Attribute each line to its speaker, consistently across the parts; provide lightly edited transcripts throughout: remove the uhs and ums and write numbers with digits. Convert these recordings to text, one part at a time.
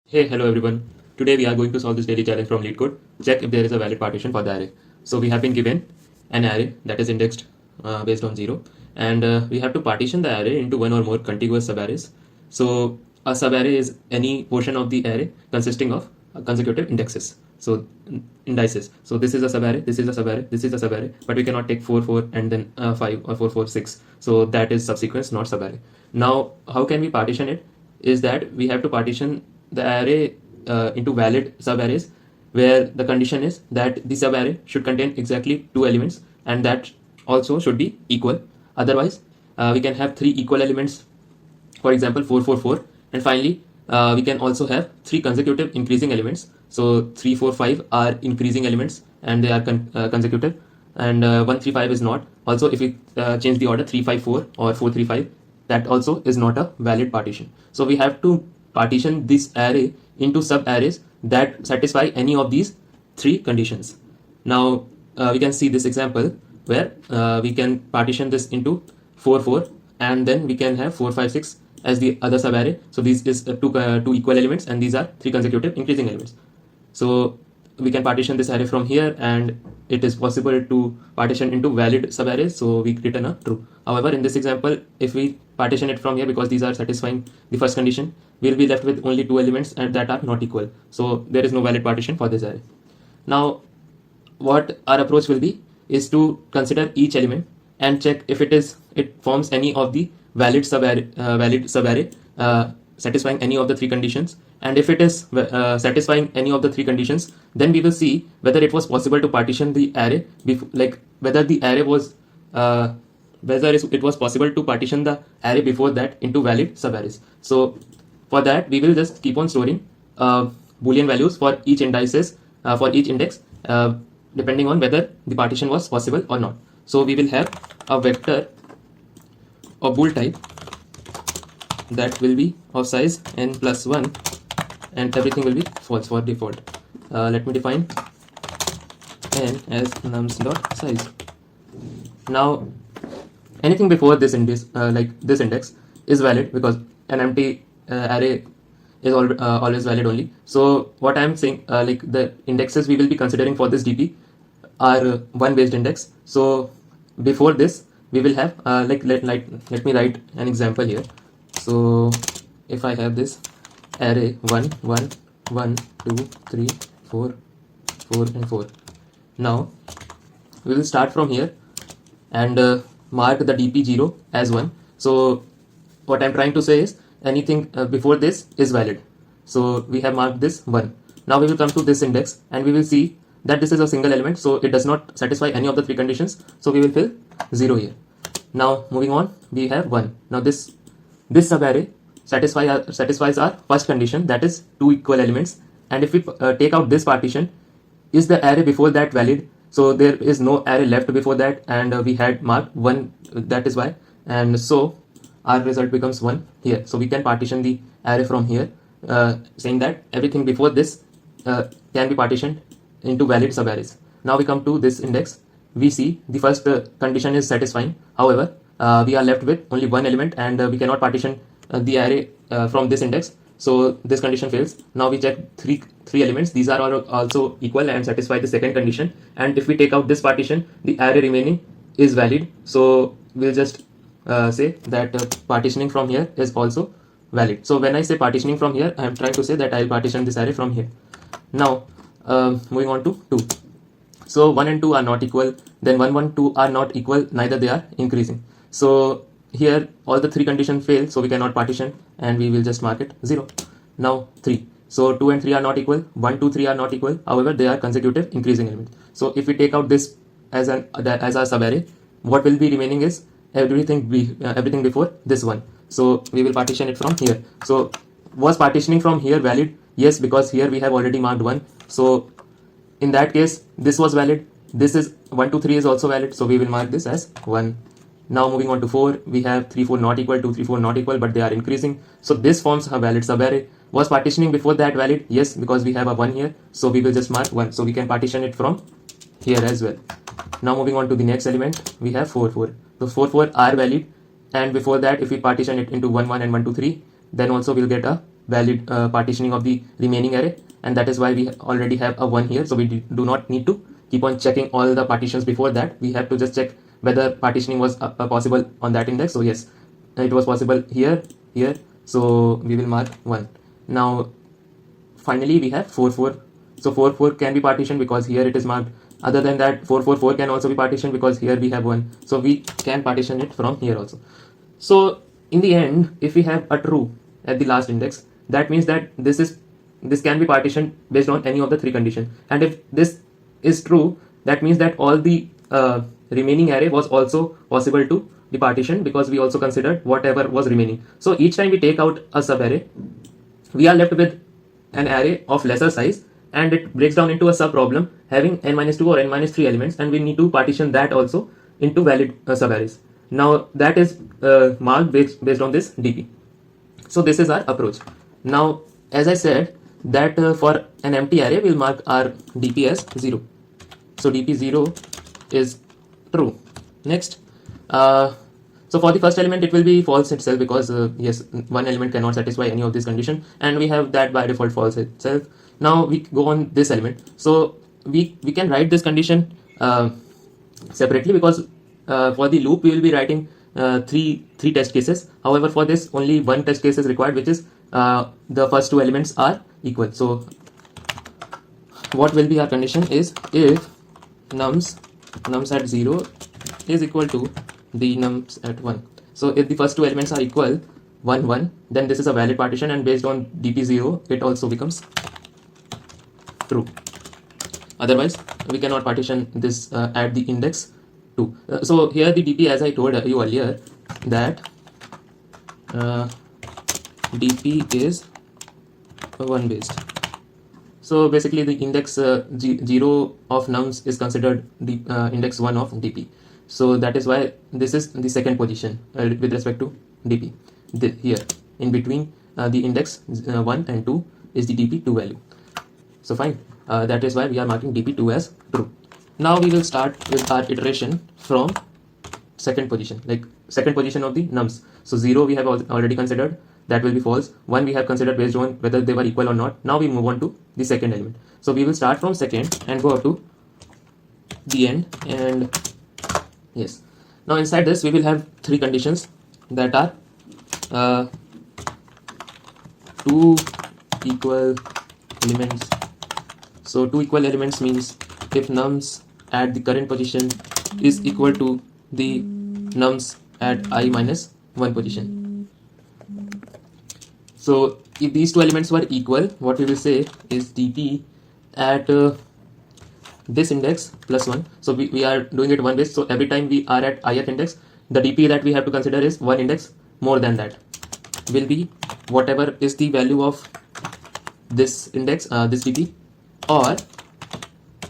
Speaker 1: Hey, hello everyone. Today we are going to solve this daily challenge from LeetCode. Check if there is a valid partition for the array. So we have been given an array that is indexed based on 0, and we have to partition the array into one or more contiguous subarrays. So a subarray is any portion of the array consisting of consecutive indexes. So indices. So this is a subarray, this is a subarray, this is a subarray, but we cannot take 4, 4 and then 5 or 4, 4, 6. So that is subsequence, not subarray. Now, how can we partition it? Is that we have to partition the array into valid subarrays where the condition is that the subarray should contain exactly 2 elements and that also should be equal. Otherwise, we can have 3 equal elements, for example 4, 4, 4, and finally we can also have 3 consecutive increasing elements. So 3, 4, 5 are increasing elements and they are consecutive, and 1, 3, 5 is not. Also, if we change the order 3, 5, 4 or 4, 3, 5, that also is not a valid partition. So we have to partition this array into sub-arrays that satisfy any of these 3 conditions. Now we can see this example where we can partition this into 4, 4, and then we can have 4, 5, 6 as the other sub-array. So this is two equal elements and these are 3 consecutive increasing elements. So we can partition this array from here, and it is possible to partition into valid subarrays, so we return a true. However, in this example, if we partition it from here, because these are satisfying the first condition, we'll be left with only 2 elements and that are not equal, so there is no valid partition for this array. Now what our approach will be is to consider each element and check if it forms any of the valid subarray satisfying any of the 3 conditions, and if it is satisfying any of the 3 conditions, then we will see whether it was possible to partition the array whether the array was whether it was possible to partition the array before that into valid subarrays. So for that, we will just keep on storing boolean values for each for each index depending on whether the partition was possible or not. So we will have a vector of bool type that will be of size n plus 1, and everything will be false for default. Let me define n as nums dot size. Now anything before this index, like this index, is valid because an empty array is always valid only. So what I am saying, like the indexes we will be considering for this DP are 1 based index. So before this we will have let me write an example here. So if I have this array 1, 1, 1, 2, 3, 4, 4 and 4. Now we will start from here and mark the DP 0 as 1. So what I'm trying to say is anything before this is valid. So we have marked this 1. Now we will come to this index and we will see that this is a single element, so it does not satisfy any of the 3 conditions, so we will fill 0 here. Now moving on, we have 1. Now this subarray satisfies our first condition, that is 2 equal elements, and if we take out this partition, is the array before that valid? So there is no array left before that, and we had marked 1, that is why, and so our result becomes 1 here. So we can partition the array from here, saying that everything before this can be partitioned into valid subarrays. Now we come to this index, we see the first condition is satisfying. However, we are left with only 1 element and we cannot partition the array from this index, so this condition fails. Now we check three elements, these are all also equal and satisfy the second condition, and if we take out this partition, the array remaining is valid. So we'll just say that partitioning from here is also valid. So when I say partitioning from here, I am trying to say that I'll partition this array from here. Now moving on to 2. So 1 and 2 are not equal, then 1, 1, 2 are not equal, neither they are increasing. So here all the 3 conditions fail, so we cannot partition and we will just mark it 0. Now 3. So 2 and 3 are not equal, 1, 2, 3 are not equal, however they are consecutive increasing elements. So if we take out this as our subarray, what will be remaining is everything before this one. So we will partition it from here. So was partitioning from here valid? Yes, because here we have already marked 1. So in that case this was valid. This is 1, 2, 3 is also valid, so we will mark this as 1. Now moving on to 4, we have 3, 4 not equal, 2, 3, 4 not equal, but they are increasing, so this forms a valid subarray. Was partitioning before that valid? Yes, because we have a 1 here, so we will just mark 1, so we can partition it from here as well. Now moving on to the next element, we have 4, 4. So 4, 4 are valid, and before that if we partition it into 1, 1 and 1, 2, 3, then also we'll get a valid partitioning of the remaining array, and that is why we already have a 1 here. So we do not need to keep on checking all the partitions before that. We have to just check whether partitioning was possible on that index. So yes, it was possible here, here, so we will mark 1. Now finally we have 4 4. So 4 4 can be partitioned because here it is marked. Other than that, 4 4 4 can also be partitioned because here we have 1. So we can partition it from here also. So in the end, if we have a true at the last index, that means that this can be partitioned based on any of the 3 conditions. And if this is true, that means that all the remaining array was also possible to be partitioned, because we also considered whatever was remaining. So each time we take out a subarray, we are left with an array of lesser size, and it breaks down into a sub problem having n-2 or n-3 elements, and we need to partition that also into valid subarrays. Now that is marked based on this dp. So this is our approach. Now as I said that for an empty array we'll mark our dp as 0. So dp 0 is true. Next, so for the first element it will be false itself, because yes, one element cannot satisfy any of these conditions, and we have that by default false itself. Now we go on this element. So we can write this condition separately, because for the loop we will be writing three test cases. However, for this only one test case is required, which is the first 2 elements are equal. So what will be our condition is if nums at 0 is equal to the nums at 1. So if the first 2 elements are equal 1 1, then this is a valid partition, and based on dp0 it also becomes true. Otherwise we cannot partition this at the index 2. So here the dp, as I told you earlier, that dp is 1 based. So basically the index 0 of nums is considered the index 1 of dp. So that is why this is the second position with respect to dp. Here in between the index 1 and 2 is the dp2 value. So fine, that is why we are marking dp2 as true. Now we will start with our iteration from second position, like second position of the nums. So 0 we have already considered, that will be false. 1 we have considered based on whether they were equal or not. Now we move on to the second element. So we will start from second and go up to the end, and yes, now inside this we will have 3 conditions that are 2 equal elements. So 2 equal elements means if nums at the current position is equal to the nums at I minus 1 position. So if these 2 elements were equal, what we will say is dp at this index plus 1. So we are doing it 1 base. So every time we are at ith index, the dp that we have to consider is 1 index more than that, will be whatever is the value of this index, this dp, or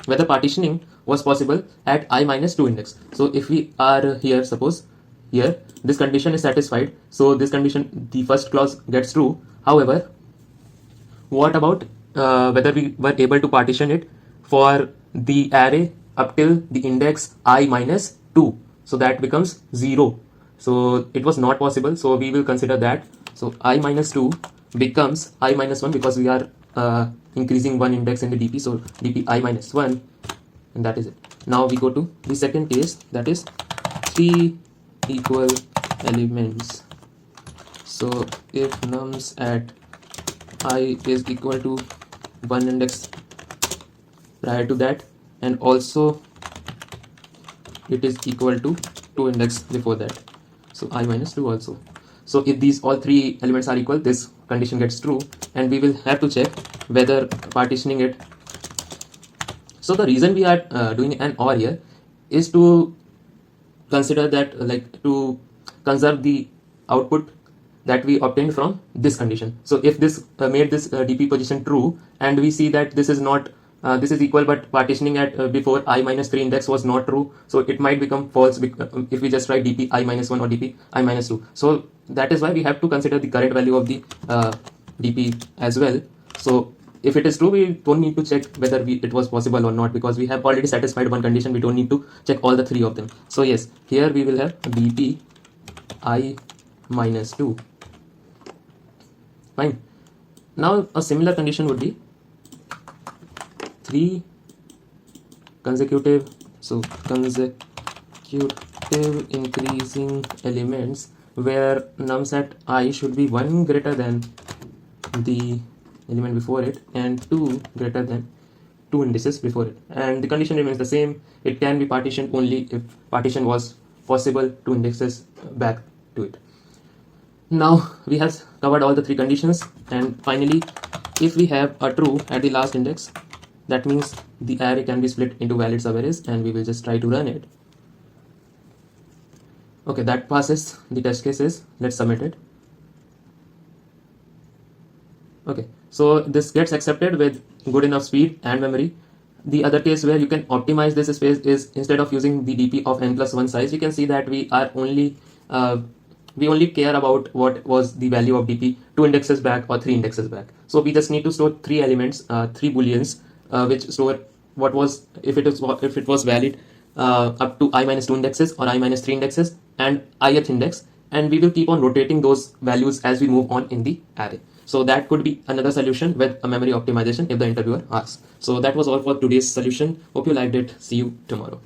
Speaker 1: whether partitioning was possible at I minus 2 index. So if we are here, suppose here this condition is satisfied, so this condition, the first clause gets true. However, what about whether we were able to partition it for the array up till the index I minus 2? So that becomes 0. So it was not possible, so we will consider that. So I minus 2 becomes I minus 1, because we are increasing one index in the dp. So dp I minus 1, and that is it. Now we go to the second case, that is 3 equal elements. So if nums at I is equal to 1 index prior to that, and also it is equal to 2 index before that, so I minus 2 also. So if these all 3 elements are equal, this condition gets true, and we will have to check whether partitioning it. So the reason we are doing an OR here is to consider that, like, to conserve the output that we obtained from this condition. So if this made this dp position true, and we see that this is not this is equal, but partitioning at before I minus 3 index was not true, so it might become false if we just write dp I minus 1 or dp I minus 2. So that is why we have to consider the correct value of the dp as well. So if it is true, we don't need to check whether it was possible or not, because we have already satisfied one condition. We don't need to check all the 3 of them. So yes, here we will have dp I minus 2. Fine. Now a similar condition would be 3 consecutive increasing elements where nums at I should be 1 greater than the element before it and 2 greater than 2 indices before it, and the condition remains the same. It can be partitioned only if partition was possible 2 indexes back to it. Now we have covered all the 3 conditions, and finally if we have a true at the last index, that means the array can be split into valid subarrays, and we will just try to run it. Okay, that passes the test cases. Let's submit it. Okay, so this gets accepted with good enough speed and memory. The other case where you can optimize this space is, instead of using the DP of n+1 size, we can see that we only care about what was the value of DP 2 indexes back or 3 indexes back. So we just need to store 3 elements, 3 booleans, which store what was, if it was valid up to I-2 indexes or I-3 indexes and ith index, and we will keep on rotating those values as we move on in the array. So that could be another solution with a memory optimization if the interviewer asks. So that was all for today's solution. Hope you liked it. See you tomorrow.